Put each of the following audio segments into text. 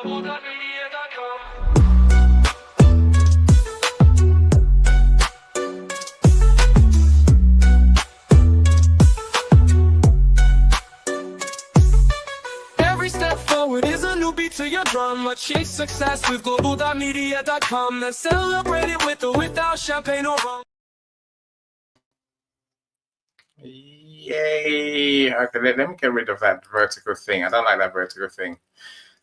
Global.Media.com. Every step forward is a new beat to your drum. Achieve success with Global.Media.com. Then celebrate it with or without champagne or rum. Yay! Okay, let me get rid of that vertical thing. I don't like that vertical thing.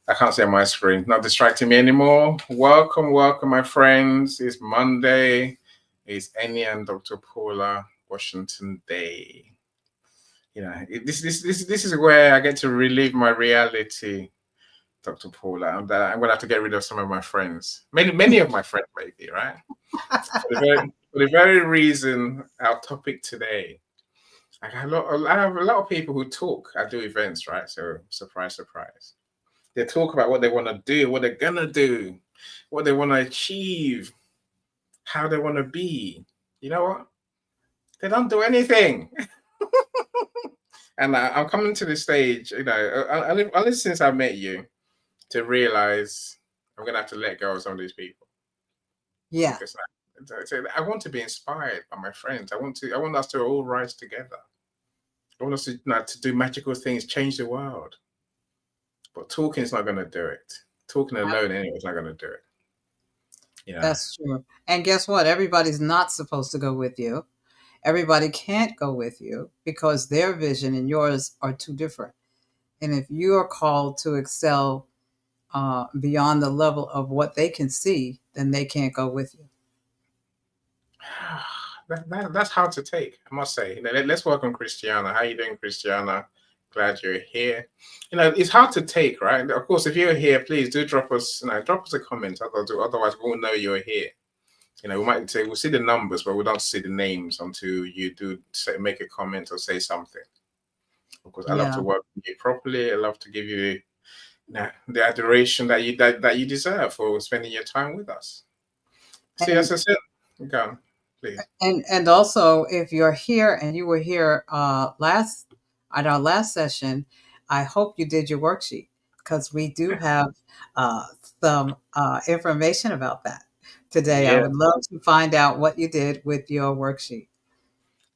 I can't see on my screen. Not distracting me anymore. Welcome, my friends. It's Monday. It's Annie and Dr. Paula Washington Day. You know, this is where I get to relive my reality, Dr. Paula. I'm gonna have to get rid of some of my friends. Many of my friends, maybe, right? For the very reason our topic today. I have a lot of people who talk. I do events, right? So surprise, surprise. They talk about what they want to do, what they're gonna do, what they want to achieve, how they want to be. You know what? They don't do anything. And I'm coming to the stage, you know, only since I met you, to realize I'm gonna have to let go of some of these people. Yeah. Because I want to be inspired by my friends. I want us to all rise together. I want us to, you know, to do magical things, change the world. But talking is not going to do it. Talking alone anyway is not going to do it. You know? That's true. And guess what? Everybody's not supposed to go with you. Everybody can't go with you because their vision and yours are too different. And if you are called to excel beyond the level of what they can see, then they can't go with you. That's hard to take, I must say. Let's welcome Christiana. How are you doing, Christiana? Glad you're here. You know, it's hard to take, right? Of course, if you're here, please do drop us a comment. Otherwise, we won't know you're here. You know, we might say we'll see the numbers, but we don't see the names until you do make a comment or say something. Of course, I love to work with you properly. I love to give you the adoration that you deserve for spending your time with us. See, as I said, go on, please. And also, if you're here and you were here at our last session, I hope you did your worksheet because we do have some information about that today. Yeah. I would love to find out what you did with your worksheet.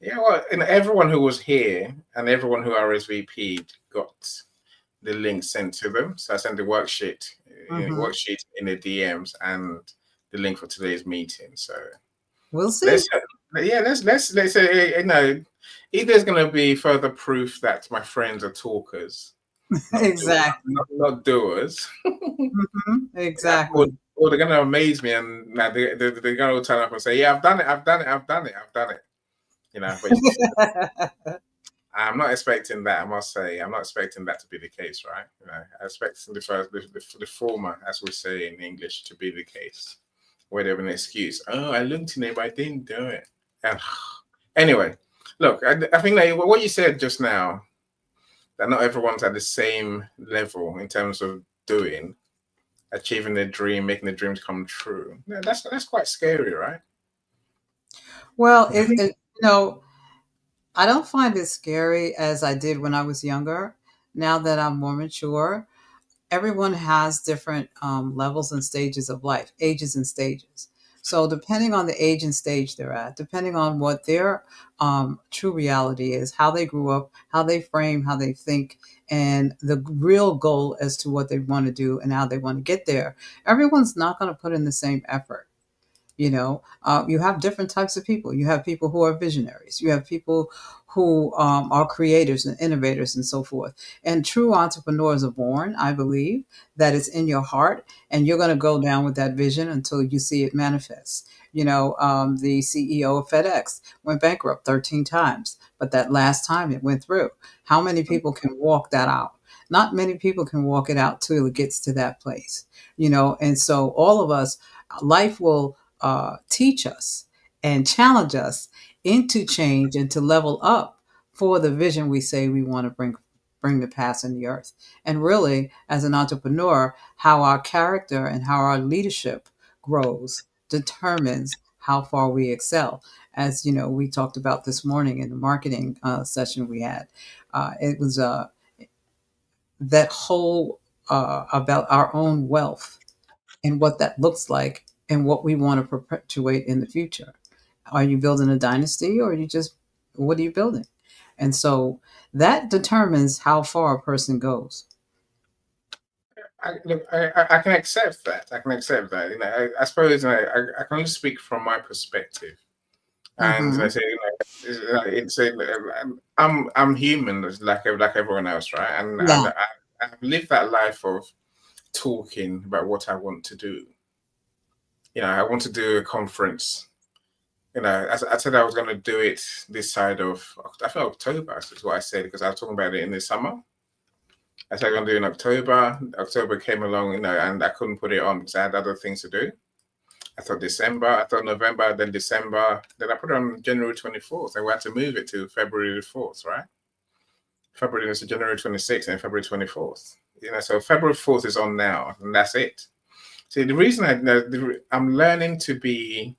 Yeah, well, and everyone who was here and everyone who RSVP'd got the link sent to them. So I sent the worksheet, worksheet in the DMs and the link for today's meeting. So we'll see. Let's say, you know, if there's going to be further proof that my friends are talkers, exactly, not doers. Exactly. Or they're going to amaze me, and they're going to turn up and say, "Yeah, I've done it." You know, but I'm not expecting that. I must say, I'm not expecting that to be the case, right? You know, I expect the former, as we say in English, to be the case. Where they have an excuse. Oh, I looked in it, but I didn't do it. Anyway, look, I think that what you said just now, that not everyone's at the same level in terms of doing, achieving their dream, making the dreams come true. Yeah, that's quite scary, right? Well, you know, I don't find it scary as I did when I was younger. Now that I'm more mature, everyone has different levels and stages of life, ages and stages. So depending on the age and stage they're at, depending on what their true reality is, how they grew up, how they frame, how they think, and the real goal as to what they want to do and how they want to get there, everyone's not going to put in the same effort. You know, you have different types of people. You have people who are visionaries. You have people who are creators and innovators and so forth. And true entrepreneurs are born, I believe, that it's in your heart and you're going to go down with that vision until you see it manifest. You know, the CEO of FedEx went bankrupt 13 times, but that last time it went through. How many people can walk that out? Not many people can walk it out till it gets to that place, you know, and so all of us, life will teach us and challenge us into change and to level up for the vision we say we want to bring to pass in the earth. And really, as an entrepreneur, how our character and how our leadership grows determines how far we excel. As you know, we talked about this morning in the marketing session we had. It was that whole about our own wealth and what that looks like and what we want to perpetuate in the future. Are you building a dynasty, or are you just, what are you building? And so that determines how far a person goes. Look, I can accept that. I can accept that. I suppose I can only speak from my perspective, and Hmm. I say, I'm human, like everyone else, right? And Yeah, I've lived that life of talking about what I want to do. I want to do a conference. I said I was going to do it this side of, I think October is what I said, because I was talking about it in the summer. I said I'm going to do it in October. October came along, and I couldn't put it on because I had other things to do. I thought December, I thought November, then December. Then I put it on January 24th, and we had to move it to February the 4th, right? February is January 26th and February 24th. So February 4th is on now, and that's it. See, the reason I'm learning to be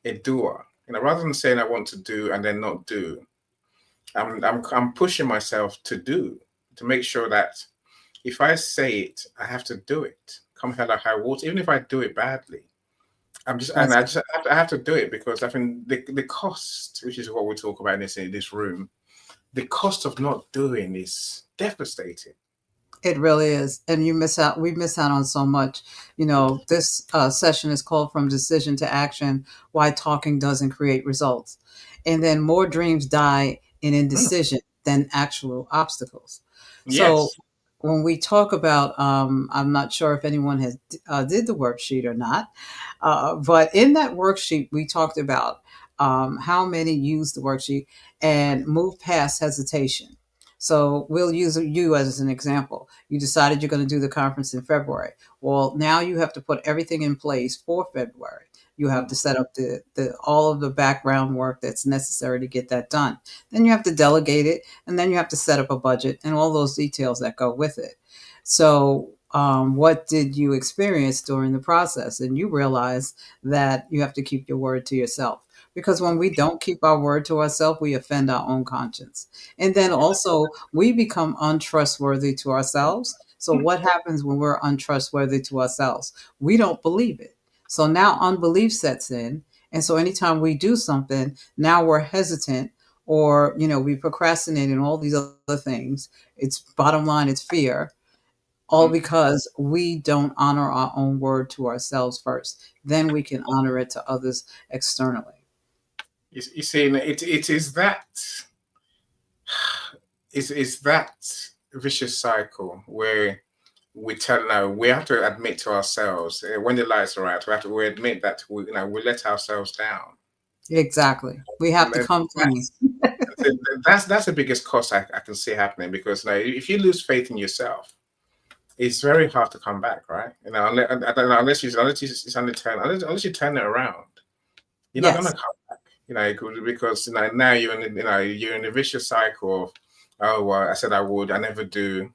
a doer. Rather than saying I want to do and then not do, I'm pushing myself to do, to make sure that if I say it, I have to do it. Come hell or high water, even if I do it badly. that's I have to do it, because I think the cost, which is what we talk about in this room, the cost of not doing is devastating. it really is. And you miss out, we miss out on so much. This session is called From Decision to Action: Why Talking Doesn't Create Results. And then more dreams die in Mm, indecision than actual obstacles. So yes. when we talk about, I'm not sure if anyone has did the worksheet or not, but in that worksheet, we talked about how many use the worksheet and move past hesitation. So we'll use you as an example. You decided you're going to do the conference in February. Well, now you have to put everything in place for February. You have Mm, to set up the all of the background work that's necessary to get that done. Then you have to delegate it, and then you have to set up a budget and all those details that go with it. So, what did you experience during the process? And you realize that you have to keep your word to yourself, because when we don't keep our word to ourselves, we offend our own conscience. And then also, we become untrustworthy to ourselves. So, mm. what happens when we're untrustworthy to ourselves? We don't believe it. So now unbelief sets in. And so, anytime we do something, now we're hesitant, or, we procrastinate and all these other things. It's bottom line, it's fear, all Mm. because we don't honor our own word to ourselves first. Then we can honor it to others externally. You see, it is that is that vicious cycle where we have to admit to ourselves, when the lights are out, we admit that we let ourselves down. Exactly. We have And to come clean. that's the biggest cost I can see happening, because if you lose faith in yourself, it's very hard to come back, right? I don't know, unless you turn it around, you're not gonna Yes. come back. Because now you're in a vicious cycle of, oh well, I said I would, I never do,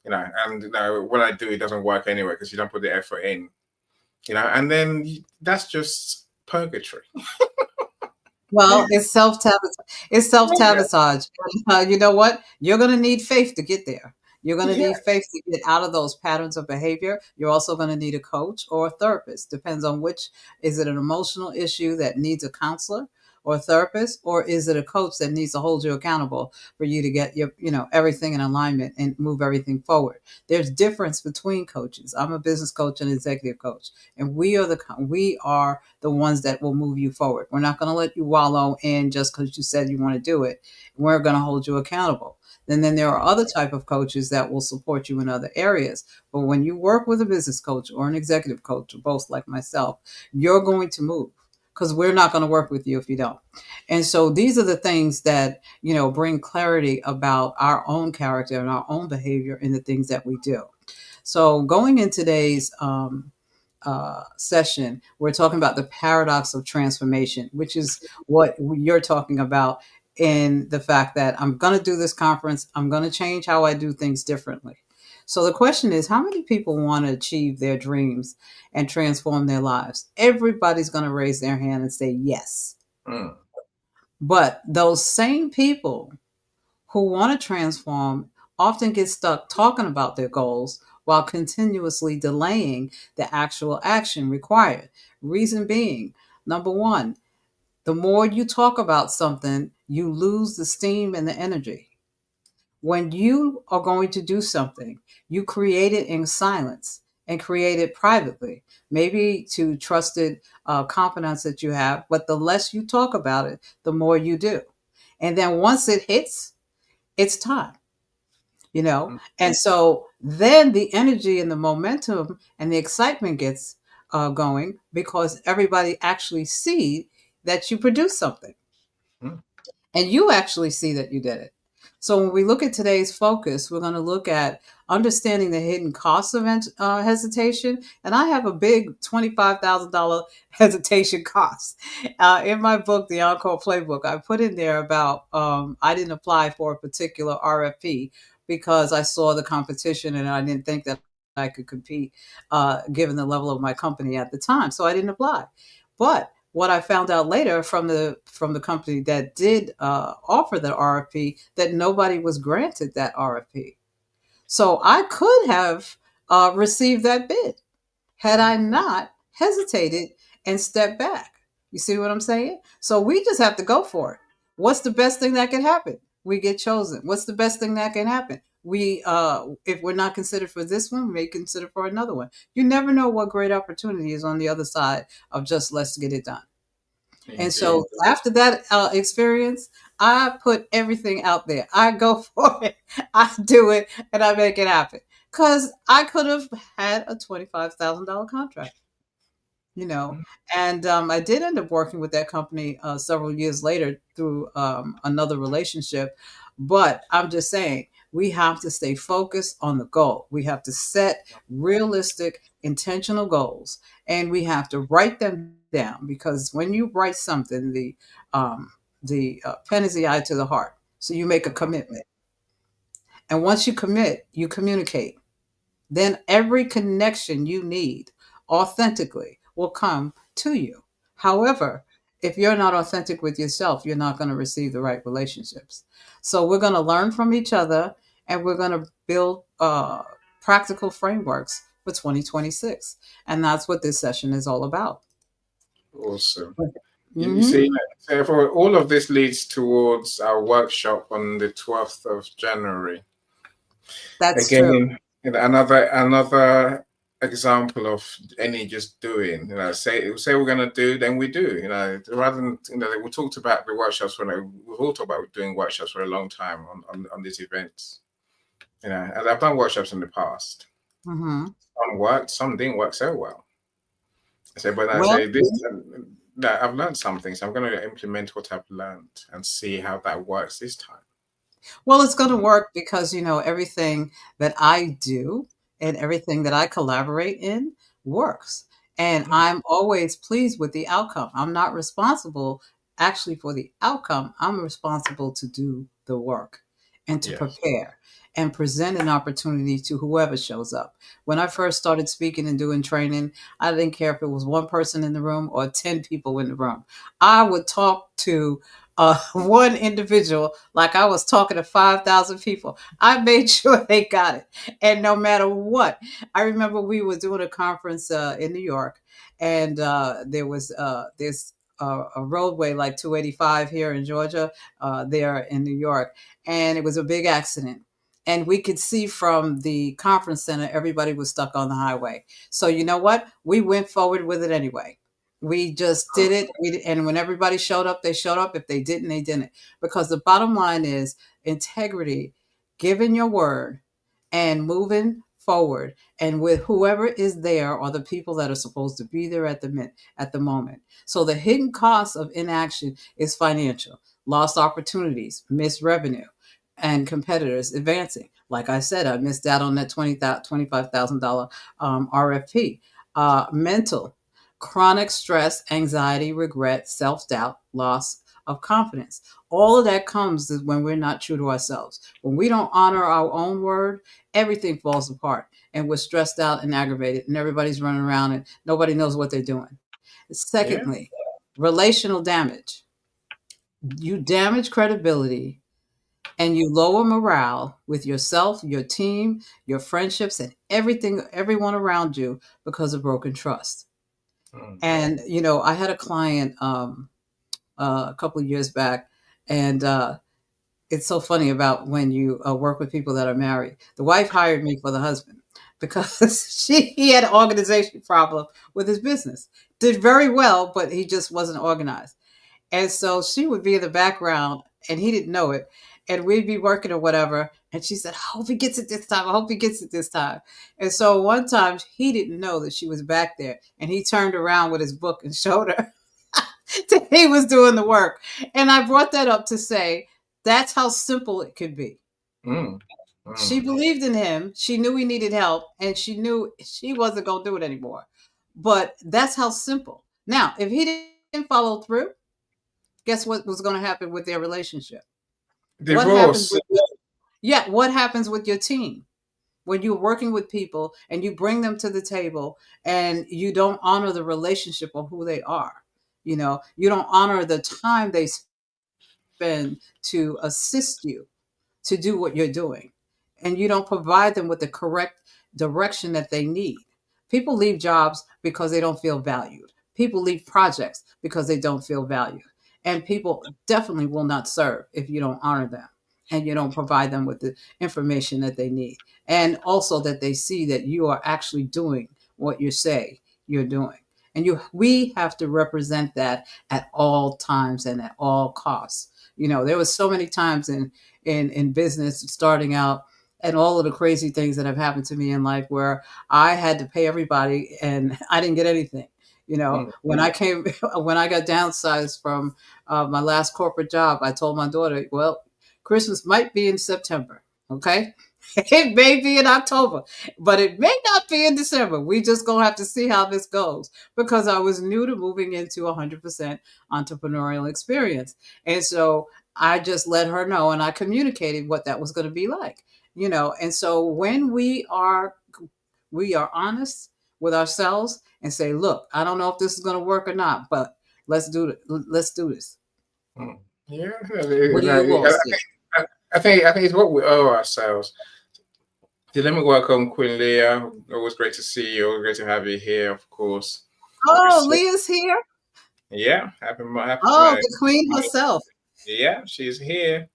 and when I do, it doesn't work anyway because you don't put the effort in, and then that's just purgatory. Well, it's self sabotage. It's self sabotage. You know what? You're going to need faith to get there. You're going to Yeah. need faith to get out of those patterns of behavior. You're also going to need a coach or a therapist. Depends on which. Is it an emotional issue that needs a counselor or a therapist, or is it a coach that needs to hold you accountable for you to get your, everything in alignment and move everything forward? There's difference between coaches. I'm a business coach and executive coach, and we are the ones that will move you forward. We're not going to let you wallow in just because you said you want to do it. We're going to hold you accountable. And then there are other type of coaches that will support you in other areas. But when you work with a business coach or an executive coach, or both like myself, you're going to move, because we're not going to work with you if you don't. And so these are the things that, bring clarity about our own character and our own behavior in the things that we do. So going in today's session, we're talking about the paradox of transformation, which is what you're talking about, in the fact that I'm going to do this conference, I'm going to change how I do things differently. So the question is, how many people want to achieve their dreams and transform their lives? Everybody's going to raise their hand and say yes. Mm. But those same people who want to transform often get stuck talking about their goals while continuously delaying the actual action required. Reason being, number one, the more you talk about something, you lose the steam and the energy. When you are going to do something, you create it in silence and create it privately, maybe to trusted confidants that you have. But the less you talk about it, the more you do. And then once it hits, it's time, you know? And so then the energy and the momentum and the excitement gets going because everybody actually see that you produce something Mm. and you actually see that you did it. So when we look at today's focus, we're going to look at understanding the hidden costs of hesitation. And I have a big $25,000 hesitation cost. In my book, The Encore Playbook, I put in there about I didn't apply for a particular RFP because I saw the competition and I didn't think that I could compete given the level of my company at the time. So I didn't apply. But what I found out later from the company that did offer the RFP, that nobody was granted that RFP. So I could have received that bid had I not hesitated and stepped back. You see what I'm saying? So we just have to go for it. What's the best thing that can happen? We get chosen. What's the best thing that can happen? We if we're not considered for this one, we may consider for another one. You never know what great opportunity is on the other side of just let's get it done. And Indeed. so after that experience, I put everything out there. I go for it. I do it and I make it happen. Because I could have had a $25,000 contract, you know. Mm. And I did end up working with that company several years later through another relationship. But I'm just saying, we have to stay focused on the goal. We have to set realistic, intentional goals, and we have to write them down because when you write something, the pen is the eye to the heart. So you make a commitment, and once you commit, you communicate. Then every connection you need authentically will come to you. However, if you're not authentic with yourself, you're not going to receive the right relationships. So we're going to learn from each other and we're going to build practical frameworks for 2026. And that's what this session is all about. Awesome. You Hmm. see, so for all of this leads towards our workshop on the 12th of January. That's true. Again, another example of any just doing. Say we're gonna do, then we do. Rather than we talked about the workshops we've all talked about doing workshops for a long time on these events. And I've done workshops in the past. Hmm. Some worked, some didn't work so well. So, but I Well, say this, that I've learned something, so I'm going to implement what I've learned and see how that works this time. Well, it's going to work because, you know, everything that I do and everything that I collaborate in works. And Mm. I'm always pleased with the outcome. I'm not responsible actually for the outcome. I'm responsible to do the work and to Yes. prepare and present an opportunity to whoever shows up. When I first started speaking and doing training, I didn't care if it was one person in the room or 10 people in the room. I would talk to one individual like I was talking to 5,000 people. I made sure they got it. And no matter what, I remember we were doing a conference in New York, and there was this a roadway like 285 here in Georgia, there in New York, and it was a big accident. And we could see from the conference center, everybody was stuck on the highway. So you know what? We went forward with it anyway. We just did it. And when everybody showed up, they showed up. If they didn't, they didn't. Because the bottom line is integrity, giving your word and moving forward. And with whoever is there or the people that are supposed to be there at the moment. So the hidden cost of inaction is financial, lost opportunities, missed revenue, and competitors advancing. Like I said, I missed out on that $25,000 RFP. Mental, chronic stress, anxiety, regret, self doubt, loss of confidence. All of that comes when we're not true to ourselves. When we don't honor our own word, everything falls apart and we're stressed out and aggravated, and everybody's running around and nobody knows what they're doing. Yeah. Secondly, relational damage. You damage credibility and you lower morale with yourself, your team, your friendships, and everything, everyone around you because of broken trust. Mm. And I had a client a couple of years back, and it's so funny about when you work with people that are married. The wife hired me for the husband because he had an organization problem with his business. Did very well, but he just wasn't organized. And so she would be in the background and he didn't know it. And we'd be working or whatever. And she said, I hope he gets it this time. I hope he gets it this time. And so one time he didn't know that she was back there. And he turned around with his book and showed her that he was doing the work. And I brought that up to say that's how simple it could be. Mm. She Mm. believed in him. She knew he needed help. And she knew she wasn't going to do it anymore. But that's how simple. Now, if he didn't follow through, guess what was going to happen with their relationship? What happens Divorce. with what happens with your team when you're working with people and you bring them to the table and you don't honor the relationship of who they are? You don't honor the time they spend to assist you to do what you're doing, and you don't provide them with the correct direction that they need. People leave jobs because they don't feel valued. People leave projects because they don't feel valued. And people definitely will not serve if you don't honor them and you don't provide them with the information that they need. And also that they see that you are actually doing what you say you're doing. And we have to represent that at all times and at all costs. There was so many times in business starting out and all of the crazy things that have happened to me in life where I had to pay everybody and I didn't get anything. Mm. When when I got downsized from my last corporate job, I told my daughter, well, Christmas might be in September. Okay. It may be in October, but it may not be in December. We just gonna have to see how this goes because I was new to moving into 100% entrepreneurial experience. And so I just let her know and I communicated what that was going to be like. And so when we are honest with ourselves and say, look, I don't know if this is going to work or not, but let's do this. Mm. Yeah, What do you all see? I think it's what we owe ourselves. Let me welcome Queen Leah. Always great to see you. Always great to have you here, of course. Oh, Christian, Leah's here. yeah, happy Oh, my, the queen herself. yeah, she's here.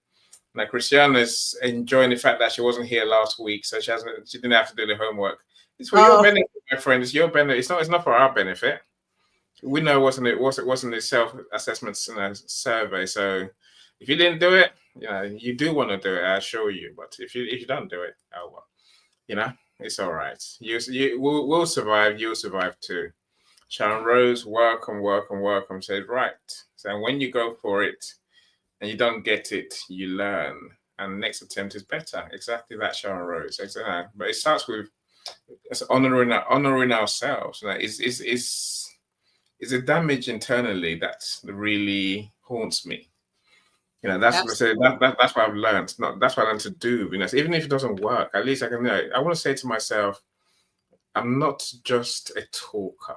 Now Christiana's enjoying the fact that she wasn't here last week, so she didn't have to do the homework. It's for your Oh, benefit, my friend. It's your benefit. It's not for our benefit. We know it wasn't the self-assessment survey. So if you didn't do it, you do want to do it, I assure you. But if you don't do it, oh well. It's all right. We'll survive. You'll survive too. Sharon Rose, welcome, welcome, welcome. Says right. So when you go for it and you don't get it, you learn, and the next attempt is better. Exactly that, Sharon Rose. Exactly. But it starts with honoring ourselves. It's a damage internally that really haunts me. That's what I say. absolutely. That's what I've learned. Not that's what I learned to do. Even if it doesn't work, at least I can. I want to say to myself, I'm not just a talker.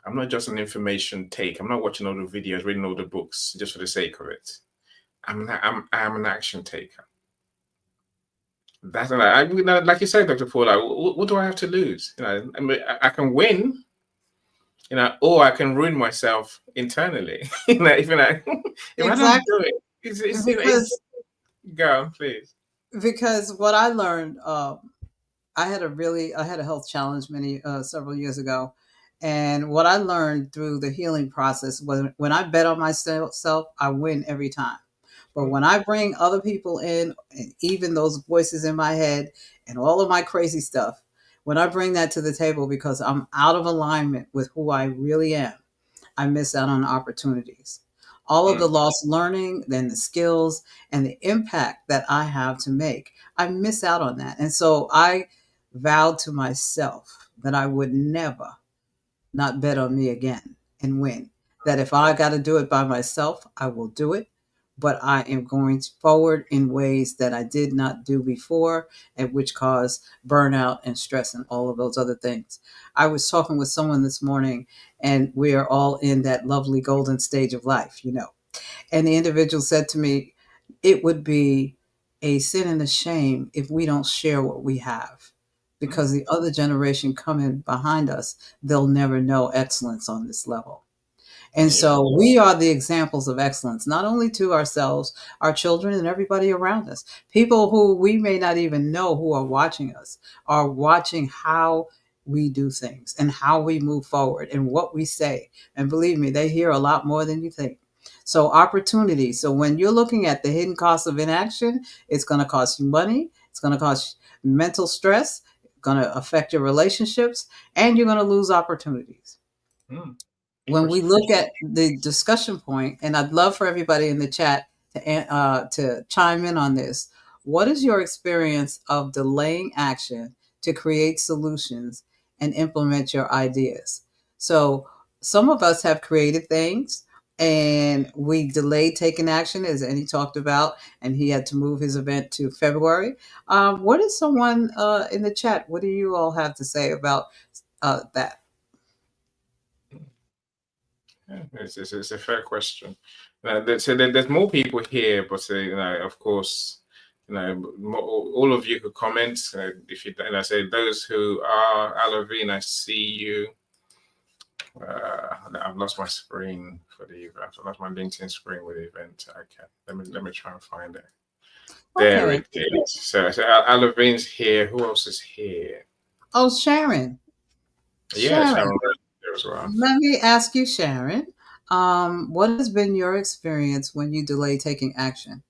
I'm not just an information take. I'm not watching all the videos, reading all the books just for the sake of it. I'm an action taker. That's like you said, Dr. Paul. Like, what do I have to lose? I can win. Or I can ruin myself internally. If I don't Exactly. do it, it's Because go on, please. what I learned, I had a health challenge many several years ago, and what I learned through the healing process was when I bet on myself, I win every time. But when I bring other people in, and even those voices in my head and all of my crazy stuff, when I bring that to the table because I'm out of alignment with who I really am, I miss out on opportunities. All of the Mm, lost learning, then the skills and the impact that I have to make, I miss out on that. And so I vowed to myself that I would never not bet on me again and win. That if I got to do it by myself, I will do it. But I am going forward in ways that I did not do before, and which cause burnout and stress and all of those other things. I was talking with someone this morning, and we are all in that lovely golden stage of life. And the individual said to me, it would be a sin and a shame if we don't share what we have, Mm. because the other generation coming behind us, they'll never know excellence on this level. And Yeah. so we are the examples of excellence, not only to ourselves, our children, and everybody around us. People who we may not even know who are watching us are watching how we do things and how we move forward and what we say. And believe me, they hear a lot more than you think. So, opportunity. So, when you're looking at the hidden cost of inaction, it's going to cost you money, it's going to cost mental stress, going to affect your relationships, and you're going to lose opportunities. Mm. When we Which, look at the discussion point, and I'd love for everybody in the chat to chime in on this. What is your experience of delaying action to create solutions and implement your ideas? So, some of us have created things and we delayed taking action, as Annie talked about, and he had to move his event to February. What is someone in the chat? What do you all have to say about that? yeah, it's a fair question. There's more people here, but of course, all of you could comment if you. And I say those who are Alavine, I see you. I've lost my screen for the event. I've lost my LinkedIn screen with the event. Okay, let me try and find it. There Okay. it is. So Alavine's here. Who else is here? Oh, Sharon. Yeah, Sharon, Sharon there as well. let me ask you, Sharon, what has been your experience when you delay taking action?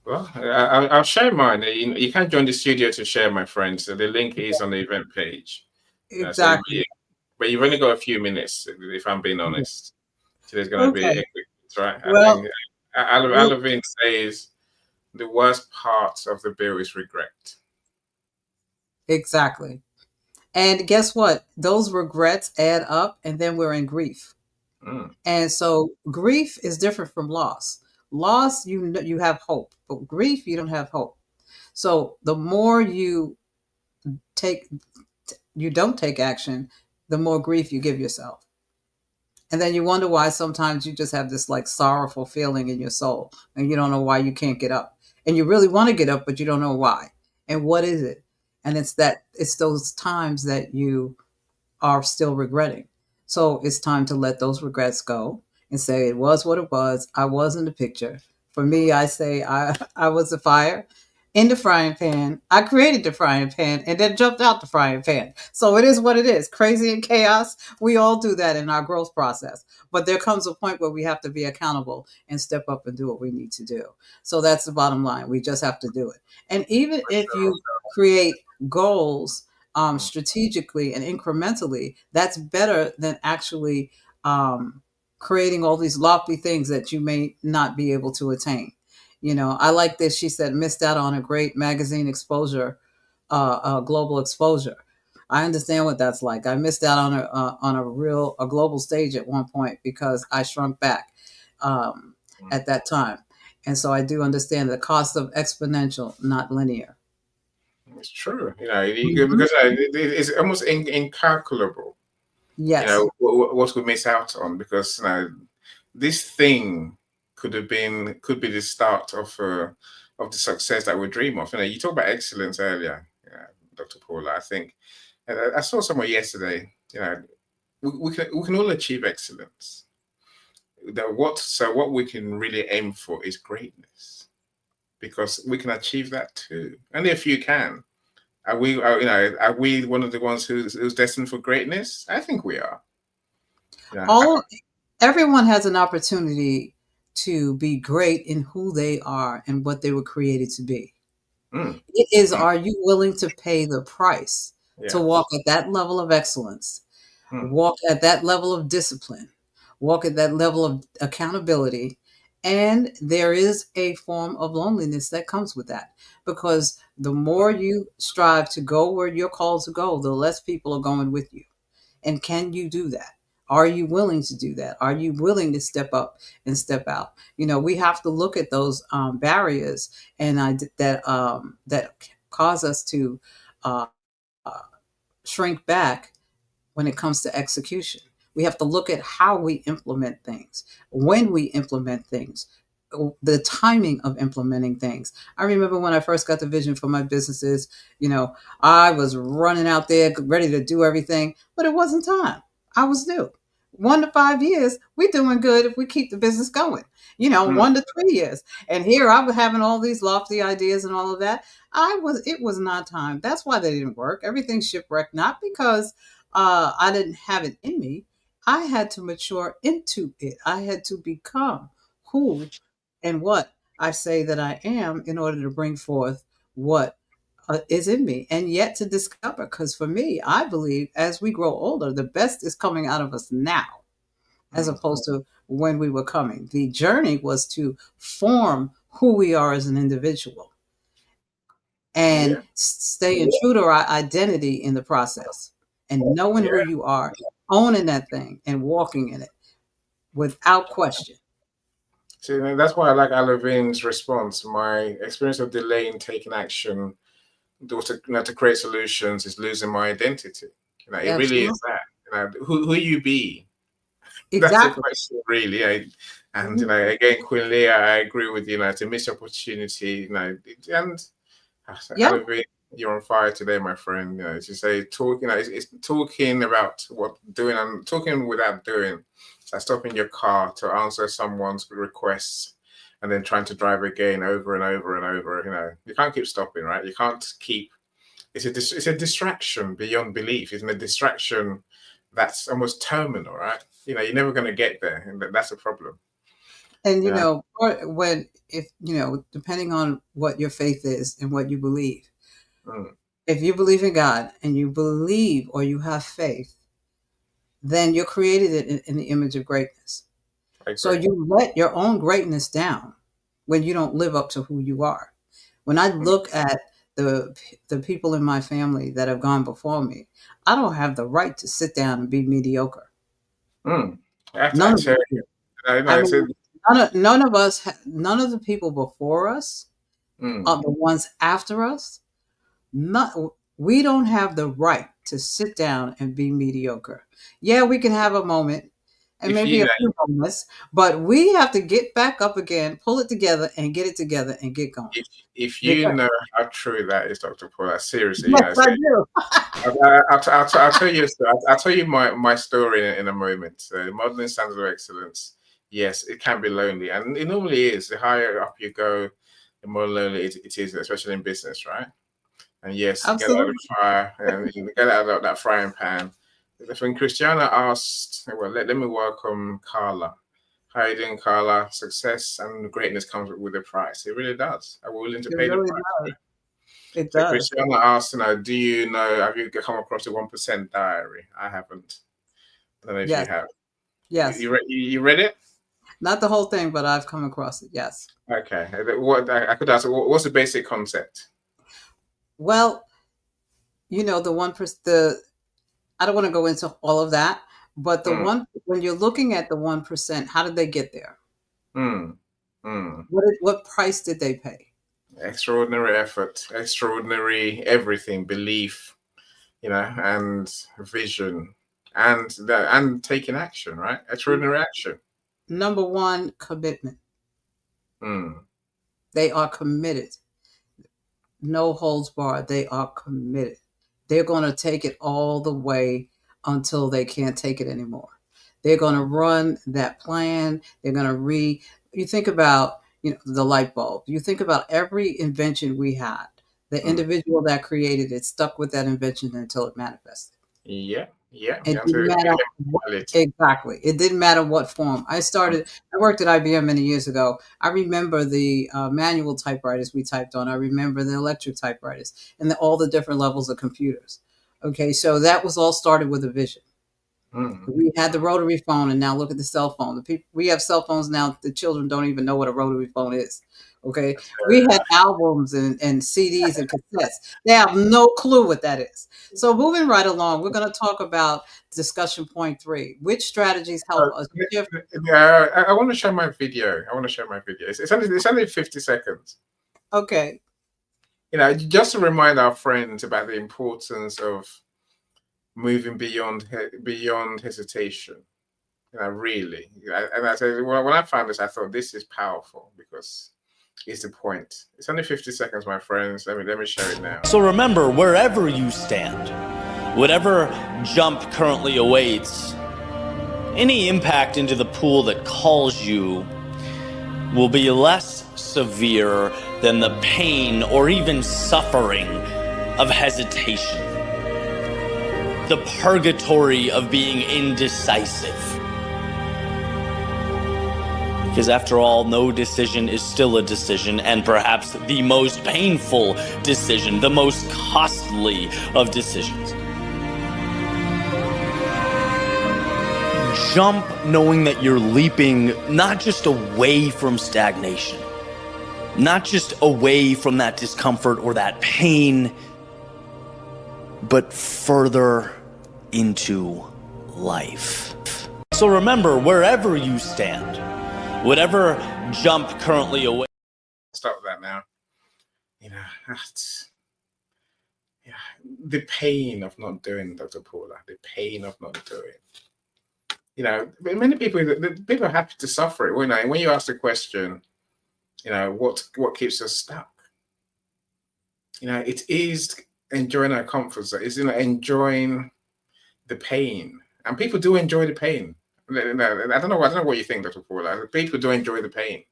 Well, I'll share mine. You can't join the studio to share, my friend. So the link is on the event page. Exactly. But you've only got a few minutes, if I'm being honest. So there's going to be Okay. a quick, right? I Well, think well, Alavine says the worst part of the bill is regret. exactly. And guess what? Those regrets add up, and then we're in grief. Mm, And so, grief is different from loss. Loss, you have hope, but grief, you don't have hope. So, the more take you don't take action, the more grief you give yourself. And then you wonder why sometimes you just have this like sorrowful feeling in your soul and you don't know why you can't get up. And you really want to get up, but you don't know why. And what is it? And it's those times that you are still regretting. So it's time to let those regrets go and say it was what it was. I was in the picture. For me, I say I was the fire in the frying pan. I created the frying pan and then jumped out the frying pan. So it is what it is. Crazy and chaos. We all do that in our growth process. But there comes a point where we have to be accountable and step up and do what we need to do. So that's the bottom line. We just have to do it. And even for if sure. you create goals Mm, strategically and incrementally, that's better than actually creating all these lofty things that you may not be able to attain. You know, I like this. She said, missed out on a great magazine exposure, global exposure. I understand what that's like. I missed out on a global stage at one point because I shrunk back mm. at that time, and so I do understand the cost of exponential, not linear. It's true. Mhm. Because it's almost incalculable. Yes. What we miss out on because this thing could be the start of the success that we dream of. You talked about excellence earlier, Dr. Paula. I think I saw somewhere yesterday. We can all achieve excellence. What we can really aim for is greatness because we can achieve that too. Only a few can. Are we one of the ones who's destined for greatness? I think we are. Yeah. All Everyone has an opportunity to be great in who they are and what they were created to be. Mm, It is, mm, are you willing to pay the price to yeah. walk at that level of excellence, Mm, walk at that level of discipline, walk at that level of accountability? And there is a form of loneliness that comes with that because the more you strive to go where you're called to go, the less people are going with you. And can you do that? Are you willing to do that? Are you willing to step up and step out? You know, we have to look at those barriers and that cause us to uh, shrink back when it comes to execution. We have to look at how we implement things, when we implement things, the timing of implementing things. I remember when I first got the vision for my businesses, I was running out there ready to do everything, but it wasn't time. I was new. 1 to 5 years, we're doing good if we keep the business going. Mm, 1 to 3 years. And here I was having all these lofty ideas and all of that. It was not time. That's why they didn't work. Everything shipwrecked, not because I didn't have it in me. I had to mature into it. I had to become who and what I say that I am in order to bring forth what is in me and yet to discover. Because for me, I believe as we grow older, the best is coming out of us now as mm. opposed to when we were coming. The journey was to form who we are as an individual and Yeah. staying true to our identity in the process and knowing who Yeah. you are, owning that thing and walking in it without question. See, and that's why I like Alavin's response. My experience of delaying taking action to create solutions is losing my identity. It really is Absolutely. that. Who you be? That's the Exactly. question, really. And Mhm. again, Queen Leah, I agree with you. It's a missed opportunity. And Yeah. Alavin, you're on fire today, my friend. As you say, talk. It's talking about what doing and talking without doing. It's like stopping your car to answer someone's requests and then trying to drive again over and over and over. You can't keep stopping, right? You can't keep. It's a distraction beyond belief. It's a distraction that's almost terminal, right? You're never going to get there, and that's a problem. And Yeah. when if depending on what your faith is and what you believe, Mm, if you believe in God and you believe or you have faith, then you're created in the image of greatness. I So agree. you let your own greatness down when you don't live up to who you are. When I Mm, look at the people in my family that have gone before me, I don't have the right to sit down and be mediocre. mm. I None of tell us you, do. I it's a. mean, none of the people before us Mm. are the ones after us. Not We don't have the right to sit down and be mediocre. Yeah, we can have a moment and If maybe you a know, few moments, but we have to get back up again, pull it together, and get it together and get going. if you Because know how true that is, Dr. Paul, seriously, yes, I so do. I'll tell you, I'll tell you my story in a moment. So, modeling standards of excellence. Yes, it can be lonely, and it normally is. The higher up you go, the more lonely it is, especially in business, right? And yes, get out of the Absolutely. fire and you get out of that frying pan. When Christiana asked, well, let me welcome Carla. How you doing, Carla? Success and greatness comes with a price. It really does. Are we willing to It pay the really price? does. It So does. Christiana asked, do you know, have you come across the 1% diary? I haven't. I don't know if you Yes. have. Yes. You read it? Not the whole thing, but I've come across it. Yes. Okay. What I could ask, what's the basic concept? Well, the 1%, I don't want to go into all of that, but Mm, when you're looking at the 1%, how did they get there? mm, mm. What price did they pay? Extraordinary effort, extraordinary everything, belief, and vision, and taking action, right? Extraordinary action. Number one, commitment. Mm, They are committed. No holds barred. They are committed. They're going to take it all the way until they can't take it anymore. They're going to run that plan. They're going to you think about, the light bulb. You think about every invention we had. The mm. individual that created it stuck with that invention until it manifested. Yeah, yeah, It until didn't it matter became what, reality. exactly. It didn't matter what form. Mm, I worked at IBM many years ago. I remember the manual typewriters we typed on. I remember the electric typewriters and all the different levels of computers. Okay, so that was all started with a vision. mm. We had the rotary phone, and now look at the cell phone. We have cell phones now. The children don't even know what a rotary phone is. Okay, we had albums and CDs and cassettes. They have no clue what that is. So moving right along, we're going to talk about discussion point 3: which strategies Uh, help us shift. yeah, I want to show my video. I want to show my video. It's only 50 seconds. Okay, Just to remind our friends about the importance of moving beyond hesitation. Really. And I said, well, when I found this, I thought this is powerful because it's the point. It's only 50 seconds, my friends. Let me share it now. So remember, wherever you stand, whatever jump currently awaits, any impact into the pool that calls you will be less severe than the pain or even suffering of hesitation. The purgatory of being indecisive. Because after all, no decision is still a decision, and perhaps the most painful decision, the most costly of decisions. Jump knowing that you're leaping not just away from stagnation, not just away from that discomfort or that pain, but further into life. So remember, wherever you stand, whatever jump currently awaits. Stop that now. The pain of not doing, Dr. Paula, the pain of not doing. Many people are happy to suffer it. When you ask the question, what keeps us stuck? It is enjoying our comfort zone. It's enjoying the pain, and people do enjoy the pain. I don't know what you think, Dr. Paula. People do enjoy the pain.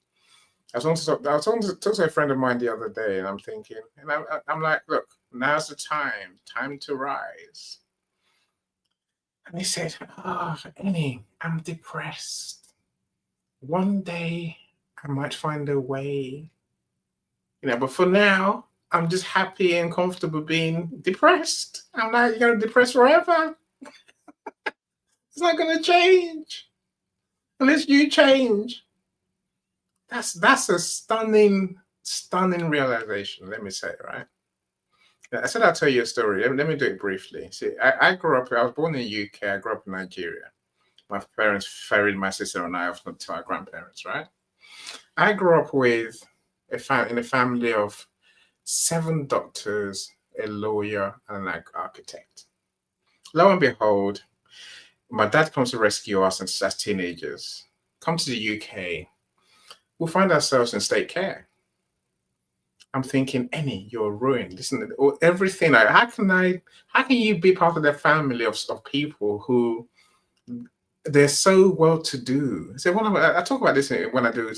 I was talking to a friend of mine the other day, and I'm thinking, and I'm like, look, now's the time to rise. And he said, Annie, I'm depressed. One day I might find a way. But for now, I'm just happy and comfortable being depressed. I'm not going to depress forever. It's not going to change unless you change. That's a stunning realization. Let me say, right? I said I'll tell you a story. Let me do it briefly. See, I grew up. I was born in the UK. I grew up in Nigeria. My parents ferried my sister and I off to our grandparents. Right? I grew up with in a family of 7 doctors, a lawyer, and an architect. Lo and behold, my dad comes to rescue us as teenagers. Come to the UK. We'll find ourselves in state care. I'm thinking, Annie, you're ruined. Listen, everything. How can you be part of the family of people who they're so well-to-do? So I talk about this when I do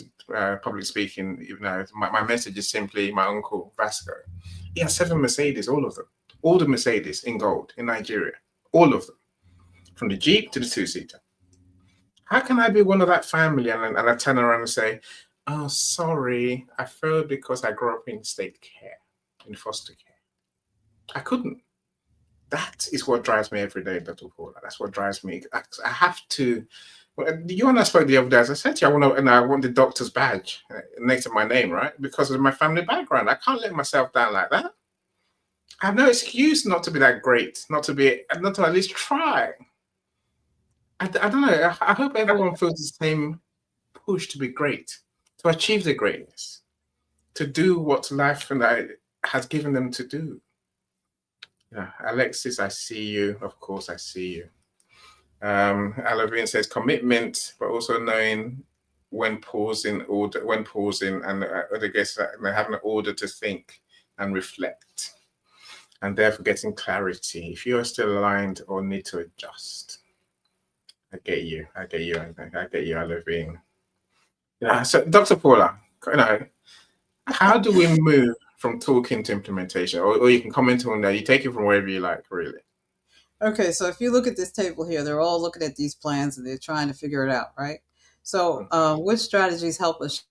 public speaking. My message is simply my uncle Vasco. He has 7 Mercedes, all of them, all the Mercedes in gold in Nigeria, all of them, from the Jeep to the 2-seater. How can I be one of that family and I turn around and say, oh, sorry, I failed because I grew up in state care, in foster care. I couldn't. That is what drives me every day, Dr. Paula. That's what drives me. I have to. You and I spoke the other day. As I said to you, I want the doctor's badge next to my name, right? Because of my family background. I can't let myself down like that. I have no excuse not to be that great, not to at least try. I don't know. I hope everyone feels the same push to be great, to achieve the greatness, to do what life has given them to do. Alexis, I see you. Of course, I see you. Alavine says commitment, but also knowing when pausing, and I guess having an order to think and reflect, and therefore getting clarity. If you are still aligned or need to adjust, I get you, Alavine. So Dr. Paula, how do we move from talking to implementation? Or you can comment on that. You take it from wherever you like, really. Okay, so if you look at this table here, they're all looking at these plans and they're trying to figure it out, right? So which strategies help us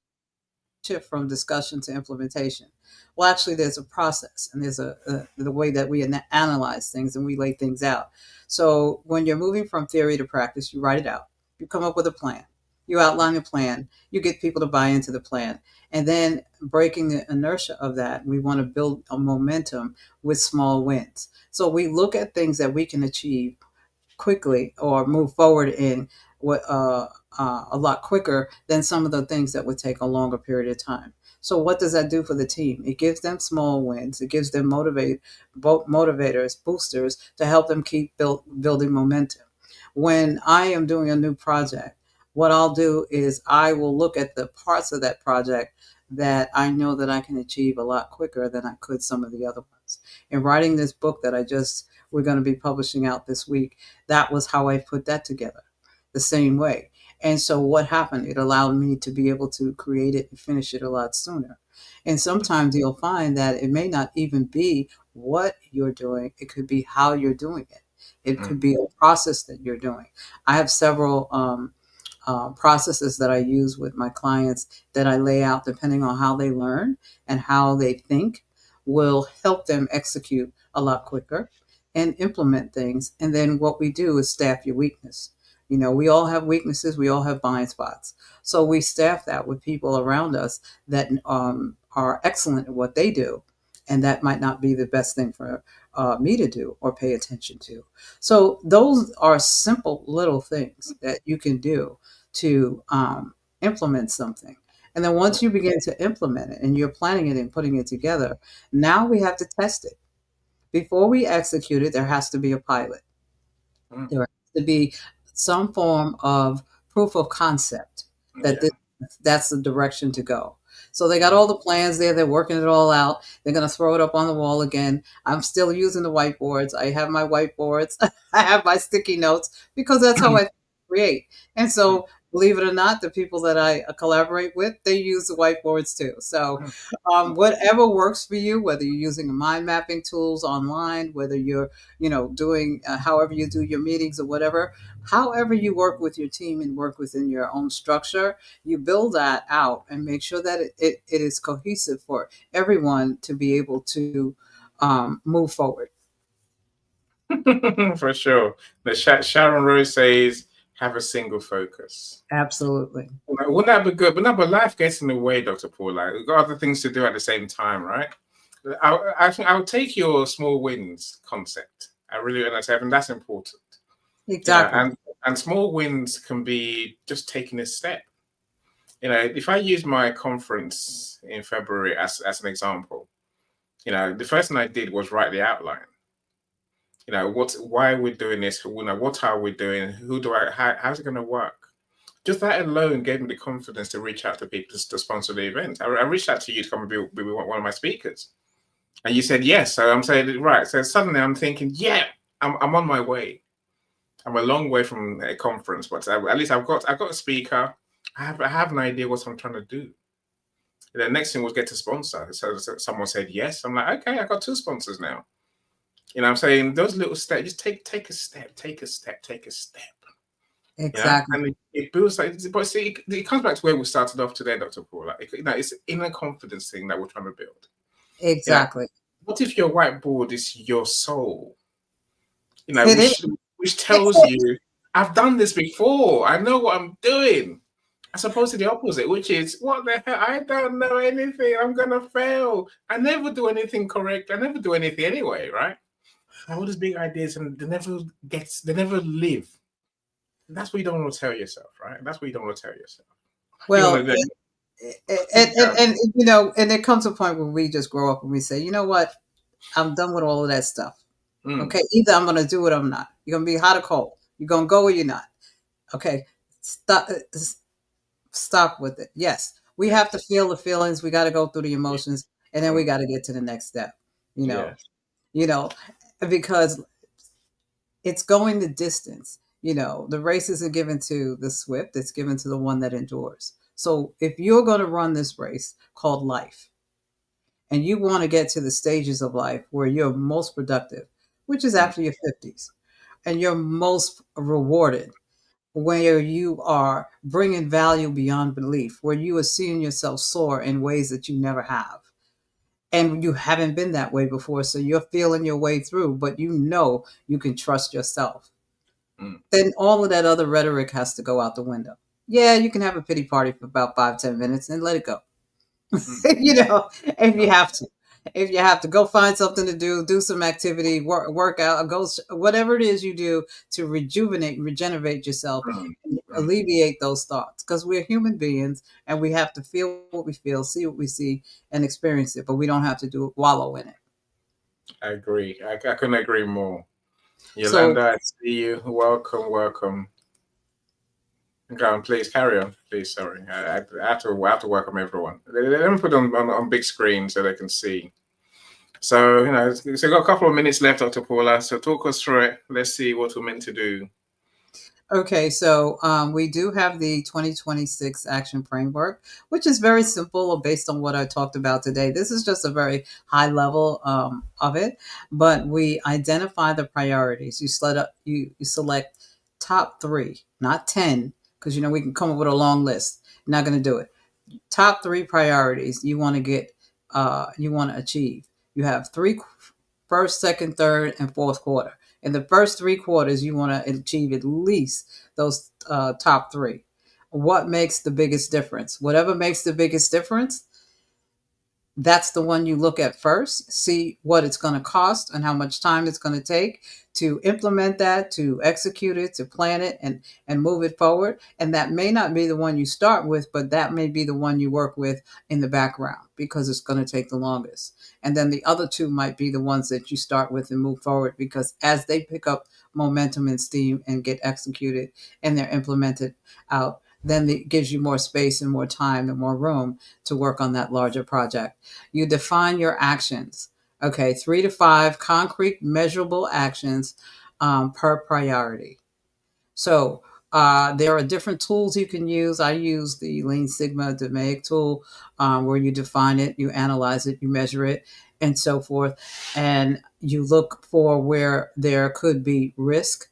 shift from discussion to implementation? Well, actually, there's a process, and there's the way that we analyze things and we lay things out. So when you're moving from theory to practice, you write it out. You come up with a plan. You outline a plan. You get people to buy into the plan. And then breaking the inertia of that, we want to build a momentum with small wins. So we look at things that we can achieve quickly or move forward in a lot quicker than some of the things that would take a longer period of time. So what does that do for the team? It gives them small wins. It gives them motivators, boosters to help them keep building momentum. When I am doing a new project, what I'll do is I will look at the parts of that project that I know that I can achieve a lot quicker than I could some of the other ones. In writing this book that we're going to be publishing out this week, that was how I put that together, the same way. And so what happened? It allowed me to be able to create it and finish it a lot sooner. And sometimes you'll find that it may not even be what you're doing. It could be how you're doing it. It could be a process that you're doing. I have several processes that I use with my clients that I lay out depending on how they learn and how they think will help them execute a lot quicker and implement things. And then what we do is staff your weakness. You know, we all have weaknesses, we all have blind spots. So we staff that with people around us that are excellent at what they do. And that might not be the best thing for me to do or pay attention to. So those are simple little things that you can do to implement something. And then once you begin to implement it and you're planning it and putting it together, now we have to test it. Before we execute it, there has to be a pilot. There has to be some form of proof of concept that that's the direction to go. So they got all the plans there. They're working it all out. They're going to throw it up on the wall again. I'm still using the whiteboards. I have my whiteboards. I have my sticky notes because that's how I create. And so, believe it or not, the people that I collaborate with, they use the whiteboards too. So whatever works for you, whether you're using mind mapping tools online, whether you're, doing however you do your meetings or whatever, however you work with your team and work within your own structure, you build that out and make sure that it is cohesive for everyone to be able to move forward. For sure. The Sharon Rose says, have a single focus. Absolutely. Wouldn't that be good? But no, but life gets in the way, Dr. Paul. Like, we've got other things to do at the same time, right? I think I'll take your small wins concept. I think that's important. Exactly. And small wins can be just taking a step. If I use my conference in February as an example, the first thing I did was write the outline. Why we're doing this, what are we doing, how's it going to work? Just that alone gave me the confidence to reach out to people to sponsor the event. I reached out to you to come and be one of my speakers, and you said yes. So I'm saying, right. So suddenly I'm thinking, yeah, I'm on my way. I'm a long way from a conference, but at least I've got a speaker. I have an idea what I'm trying to do. The next thing was get to sponsor. So someone said yes. I'm like, okay, I got 2 sponsors now. I'm saying those little steps, just take a step, take a step. Exactly. And it builds but see, it comes back to where we started off today, Dr. Paul. It's inner confidence thing that we're trying to build. Exactly. What if your whiteboard is your soul? It which tells you, I've done this before. I know what I'm doing. As opposed to the opposite, which is, what the hell? I don't know anything. I'm gonna fail. I never do anything correct. I never do anything anyway, right? And all these big ideas, and they never live. That's what you don't want to tell yourself, right? That's what you don't want to tell yourself. Well, and there comes a point where we just grow up and we say, you know what? I'm done with all of that stuff. Okay, either I'm going to do it or I'm not. You're going to be hot or cold. You're going to go or you're not. Okay, stop with it. Yes, we have to feel the feelings. We got to go through the emotions, and then we got to get to the next step. Because it's going the distance. The race isn't given to the swift, it's given to the one that endures. So if you're going to run this race called life, and you want to get to the stages of life where you're most productive, which is after your 50s, and you're most rewarded, where you are bringing value beyond belief, where you are seeing yourself soar in ways that you never have. And you haven't been that way before, so you're feeling your way through, but you can trust yourself. Then all of that other rhetoric has to go out the window. Yeah, you can have a pity party for about 5-10 minutes and let it go. If you have to. If you have to go find something to do some activity, work out, whatever it is you do to rejuvenate, regenerate yourself, Mm, mm. alleviate those thoughts. Because we're human beings and we have to feel what we feel, see what we see, and experience it. But we don't have to do it, wallow in it. I agree. I couldn't agree more. So, Yolanda, I see you. Welcome, welcome. Go on, please carry on. Please, sorry. I have to welcome everyone. Let me put on big screen so they can see. So, so we've got a couple of minutes left, Dr. Paula. So talk us through it. Let's see what we're meant to do. okay, so we do have the 2026 action framework, which is very simple based on what I talked about today. This is just a very high level of it, but we identify the priorities. You select top three, not 10, because we can come up with a long list. Not going to do it. Top three priorities you want to you want to achieve. You have first, second, third, and fourth quarter. In the first 3 quarters, you want to achieve at least those top three. What makes the biggest difference? Whatever makes the biggest difference, that's the one you look at first, see what it's going to cost and how much time it's going to take to implement that, to execute it, to plan it and move it forward. And that may not be the one you start with, but that may be the one you work with in the background because it's going to take the longest. And then the other two might be the ones that you start with and move forward, because as they pick up momentum and steam and get executed and they're implemented out, then it gives you more space and more time and more room to work on that larger project. You define your actions. Okay, 3 to 5 concrete, measurable actions per priority. So there are different tools you can use. I use the Lean Sigma DMAIC tool, where you define it, you analyze it, you measure it, and so forth. And you look for where there could be risk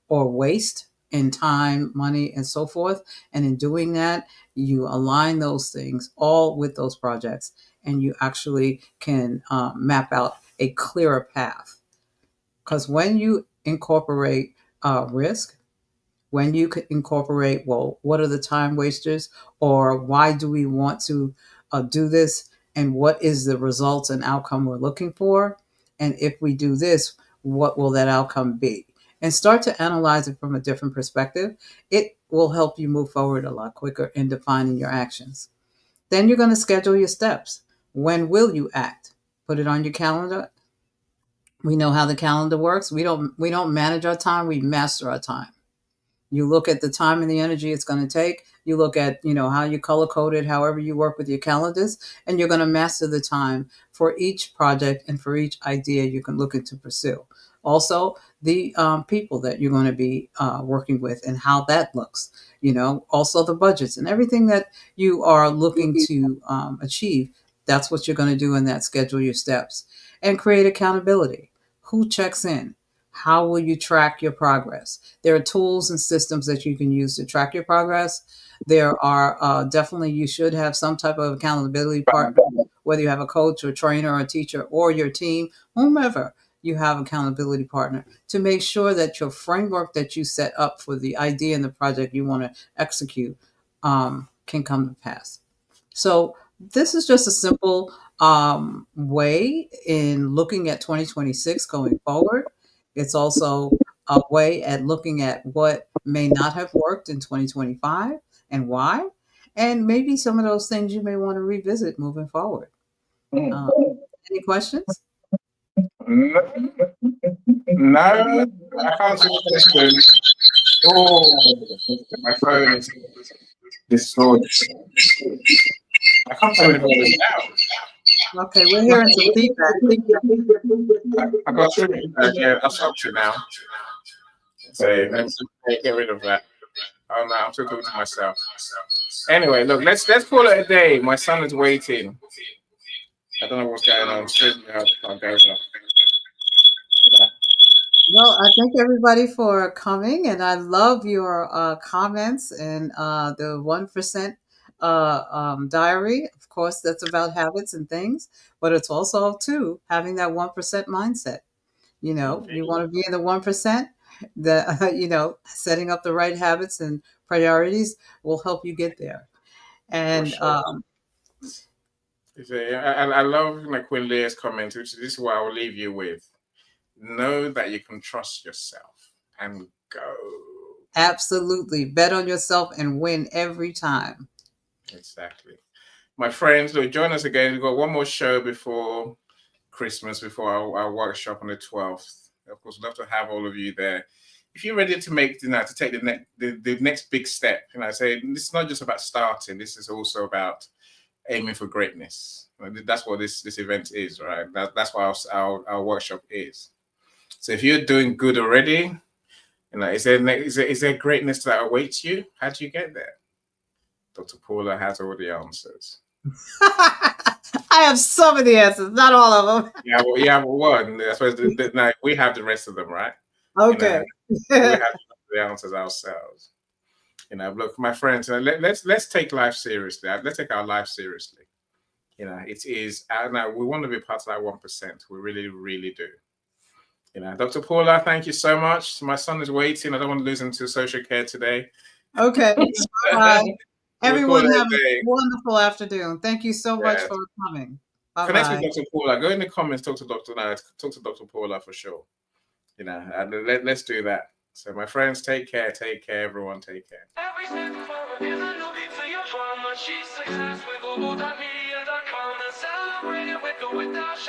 or waste in time, money, and so forth. And in doing that, you align those things all with those projects, and you actually can map out a clearer path. Because when you incorporate risk, when you could incorporate, well, what are the time wasters, or why do we want to do this, and what is the results and outcome we're looking for, and if we do this, what will that outcome be, and start to analyze it from a different perspective. It will help you move forward a lot quicker in defining your actions. Then you're going to schedule your steps. When will you act? Put it on your calendar. We know how the calendar works. We don't manage our time, we master our time. You look at the time and the energy it's going to take. You look at, how you color code it, however you work with your calendars, and you're going to master the time for each project and for each idea you can look into pursue. Also, the people that you're going to be working with and how that looks. Also the budgets and everything that you are looking to achieve. That's what you're going to do in that schedule your steps and create accountability. Who checks in? How will you track your progress? There are tools and systems that you can use to track your progress. There are definitely, you should have some type of accountability partner, whether you have a coach or trainer or a teacher or your team, whomever you have accountability partner, to make sure that your framework that you set up for the idea and the project you want to execute can come to pass. So this is just a simple way in looking at 2026 going forward. It's also a way at looking at what may not have worked in 2025 and why, and maybe some of those things you may want to revisit moving forward. Mm. Uh, any questions? No, no, I can't see the question. Oh, my phone is destroyed. I can't tell anybody now. Okay, we're hearing some feedback. I got through it. Yeah, I'll stop you now. So let's get rid of that. Oh no, I'm still talking to myself. Anyway, look, let's call it a day. My son is waiting. I don't know what's going on. Can't go now. Yeah. Well, I thank everybody for coming, and I love your comments and the 1% diary. Of course, that's about habits and things, but it's also too having that 1% mindset. You want to be in the 1%. The setting up the right habits and priorities will help you get there. For And sure. I love Queen Leah's comment, which this is what I will leave you with. Know that you can trust yourself and go. Absolutely. Bet on yourself and win every time. Exactly. My friends, look, join us again. We've got one more show before Christmas, before our workshop on the 12th. Of course, we'd love to have all of you there. If you're ready to make, to take the next big step, say this is not just about starting. This is also about aiming for greatness. That's what this event is, right? That's what our workshop is. So if you're doing good already, is there greatness that awaits you? How do you get there? Dr. Paula has all the answers. I have some of the answers, not all of them. Yeah, well, you have one. I suppose we have the rest of them, right? Okay. We have the answers ourselves. Look, my friends, let's take life seriously. Let's take our life seriously. It is. Now we want to be part of that 1%. We really, really do. Dr. Paula, thank you so much. My son is waiting. I don't want to lose him to social care today. Okay. Bye. Everyone have a day. wonderful afternoon. Thank you so much for coming. Bye-bye. Connect with Dr. Paula. Go in the comments, talk to Dr. Paula for sure. Let's do that. So my friends, take care, everyone, take care. Every step forward is a new beat to your drum. Achieve success with Global.Media.com and celebrate it with or without